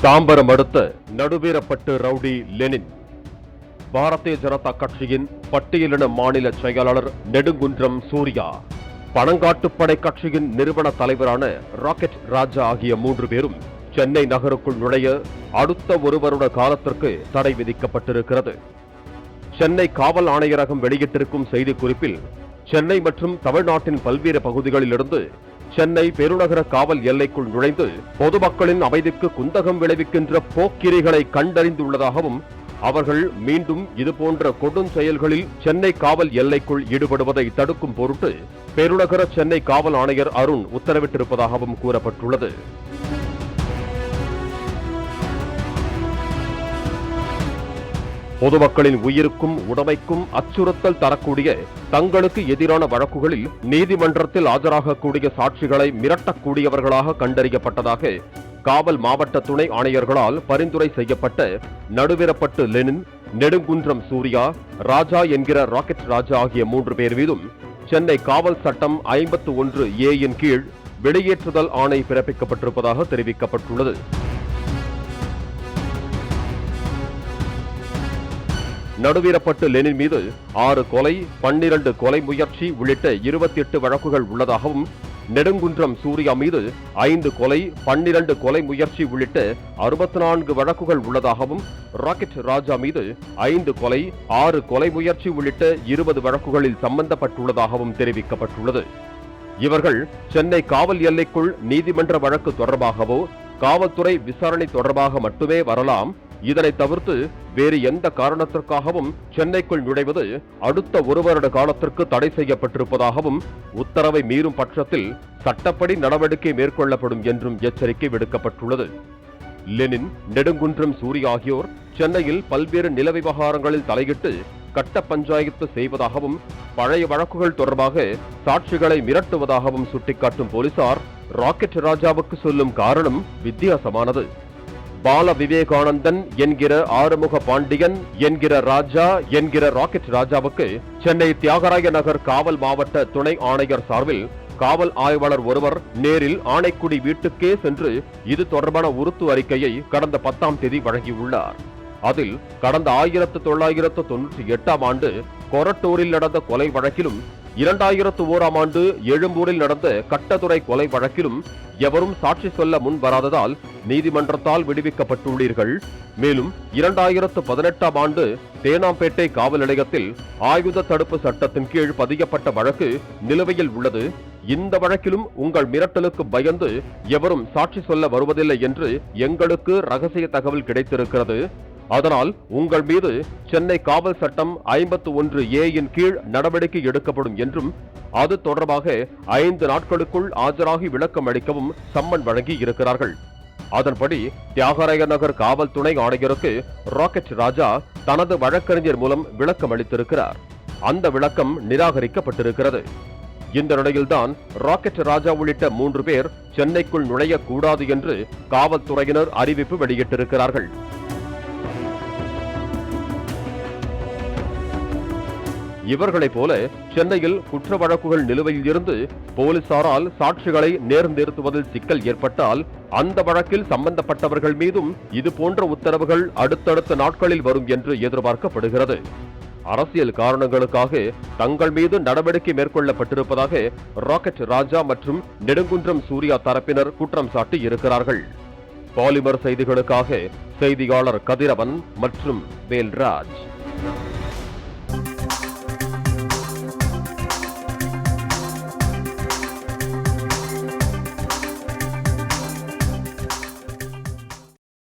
தாம்பரம் அடுத்த Naduveerapattu rowdy Lenin Bharatiya Janata கட்சியின் பட்டியலின மாநில செயலாளர் நெடுங்குன்றம் சூர்யா, பணங்காட்டுப்படை கட்சியின் நிறுவன தலைவரான ராக்கெட் ராஜா ஆகிய 3 பேரும் சென்னை நகருக்குள் நுழைய அடுத்த ஒரு வருட காலத்திற்கு தடை விதிக்கப்பட்டிருக்கிறது. சென்னை காவல் ஆணையரகம் வெளியிட்டிருக்கும் செய்திக்குறிப்பில், சென்னை மற்றும் தமிழ்நாட்டின் பல்வேறு பகுதிகளிலிருந்து சென்னை பெருநகர காவல் எல்லைக்குள் நுழைந்து பொதுமக்களின் அமைதிக்கு குந்தகம் விளைவிக்கின்ற போக்கிரிகளை கண்டறிந்துள்ளதாகவும், அவர்கள் மீண்டும் இதுபோன்ற கொடுஞ்செயல்களில் சென்னை காவல் எல்லைக்குள் ஈடுபடுவதை தடுக்கும் பொருட்டு பெருநகர சென்னை காவல் ஆணையர் அருண் உத்தரவிட்டிருப்பதாகவும் கூறப்பட்டுள்ளது. பொதுமக்களின் உயிருக்கும் உடைமைக்கும் அச்சுறுத்தல் தரக்கூடிய தங்களுக்கு எதிரான வழக்குகளில் நீதிமன்றத்தில் ஆஜராகக்கூடிய சாட்சிகளை மிரட்டக்கூடியவர்களாக கண்டறியப்பட்டதாக காவல் மாவட்ட துணை ஆணையர்களால் பரிந்துரை செய்யப்பட்ட நடுவீரப்பட்டு லெனின், நெடுங்குன்றம் சூர்யா, ராஜா என்கிற ராக்கெட் ராஜா ஆகிய 3 பேர் மீதும் சென்னை காவல் சட்டம் 51A கீழ் வெளியேற்றுதல் ஆணை பிறப்பிக்கப்பட்டிருப்பதாக தெரிவிக்கப்பட்டுள்ளது. நடுவீரப்பட்டு லெனின் மீது 6 கொலை, 12 கொலை முயற்சி உள்ளிட்ட 28 வழக்குகள் உள்ளதாகவும், நெடுங்குன்றம் சூர்யா மீது 5 கொலை, 12 கொலை முயற்சி உள்ளிட்ட 64 வழக்குகள் உள்ளதாகவும், ராக்கெட் ராஜா மீது 5 கொலை, 6 கொலை முயற்சி உள்ளிட்ட 20 வழக்குகளில் சம்பந்தப்பட்டுள்ளதாகவும் தெரிவிக்கப்பட்டுள்ளது. இவர்கள் சென்னை காவல் எல்லைக்குள் நீதிமன்ற வழக்கு தொடர்பாகவோ காவல்துறை விசாரணை தொடர்பாக மட்டுமே வரலாம். இதனை தவிர்த்து வேறு எந்த காரணத்திற்காகவும் சென்னைக்குள் நுழைவது அடுத்த ஒரு வருட காலத்திற்கு தடை செய்யப்பட்டிருப்பதாகவும், உத்தரவை மீறும் பட்சத்தில் சட்டப்படி நடவடிக்கை மேற்கொள்ளப்படும் என்றும் எச்சரிக்கை விடுக்கப்பட்டுள்ளது. லெனின், நெடுங்குன்றம் சூர்யா ஆகியோர் சென்னையில் பல்வேறு நில விவகாரங்களில் தலையிட்டு கட்ட பஞ்சாயத்து செய்வதாகவும், பழைய வழக்குகள் தொடர்பாக சாட்சிகளை மிரட்டுவதாகவும் சுட்டிக்காட்டும் போலீசார் ராக்கெட் ராஜாவுக்கு சொல்லும் காரணம் வித்தியாசமானது. பால விவேகானந்தன் என்கிற ஆறுமுக பாண்டியன் என்கிற ராஜா என்கிற ராக்கெட் ராஜாவுக்கு சென்னை தியாகராய நகர் காவல் மாவட்ட துணை ஆணையர் சார்பில் காவல் ஆய்வாளர் ஒருவர் நேரில் ஆணைக்குடி வீட்டுக்கே சென்று இது தொடர்பான உறுத்து அறிக்கையை கடந்த 10ஆம் தேதி வழங்கியுள்ளார். அதில் கடந்த 1998ஆம் ஆண்டு கொரட்டூரில் நடந்த கொலை வழக்கிலும் 2001ஆம் ஆண்டு எழும்பூரில் நடந்த கட்டதுறை கொலை வழக்கிலும் எவரும் சாட்சி சொல்ல முன் வராததால் நீதிமன்றத்தால் விடுவிக்கப்பட்டுள்ளீர்கள். மேலும் 2018ஆம் ஆண்டு தேனாம்பேட்டை காவல் நிலையத்தில் ஆயுத தடுப்பு சட்டத்தின் கீழ் பதியப்பட்ட வழக்கு நிலுவையில் உள்ளது. இந்த வழக்கிலும் உங்கள் மிரட்டலுக்கு பயந்து எவரும் சாட்சி சொல்ல வருவதில்லை என்று எங்களுக்கு ரகசிய தகவல் கிடைத்திருக்கிறது. அதனால் உங்கள் மீது சென்னை காவல் சட்டம் 51A கீழ் நடவடிக்கை எடுக்கப்படும் என்றும், அது தொடர்பாக 5 நாட்களுக்குள் ஆஜராகி விளக்கம் அளிக்கவும் சம்மன் வழங்கி இருக்கிறார்கள். அதன்படி தியாகராய நகர் காவல் துணை ஆணையருக்கு ராக்கெட் ராஜா தனது வழக்கறிஞர் மூலம் விளக்கம் அளித்திருக்கிறார். அந்த விளக்கம் நிராகரிக்கப்பட்டிருக்கிறது. இந்த நிலையில்தான் ராக்கெட் ராஜா உள்ளிட்ட 3 பேர் சென்னைக்குள் நுழையக்கூடாது என்று காவல்துறையினர் அறிவிப்பு வெளியிட்டிருக்கிறார்கள். இவர்களைப் போல சென்னையில் குற்ற வழக்குகள் நிலுவையில் இருந்து போலீசாரால் சாட்சிகளை நேர்நிறுத்துவதில் சிக்கல் ஏற்பட்டால் அந்த வழக்கில் சம்பந்தப்பட்டவர்கள் மீதும் இதுபோன்ற உத்தரவுகள் அடுத்தடுத்த நாட்களில் வரும் என்று எதிர்பார்க்கப்படுகிறது. அரசியல் காரணங்களுக்காக தங்கள் மீது நடவடிக்கை மேற்கொள்ளப்பட்டிருப்பதாக ராக்கெட் ராஜா மற்றும் நெடுங்குன்றம் சூர்யா தரப்பினர் குற்றம் சாட்டி இருக்கிறார்கள். பாலிமர் செய்திகளுக்காக செய்தியாளர் கதிரவன் மற்றும் வேல்ராஜ்.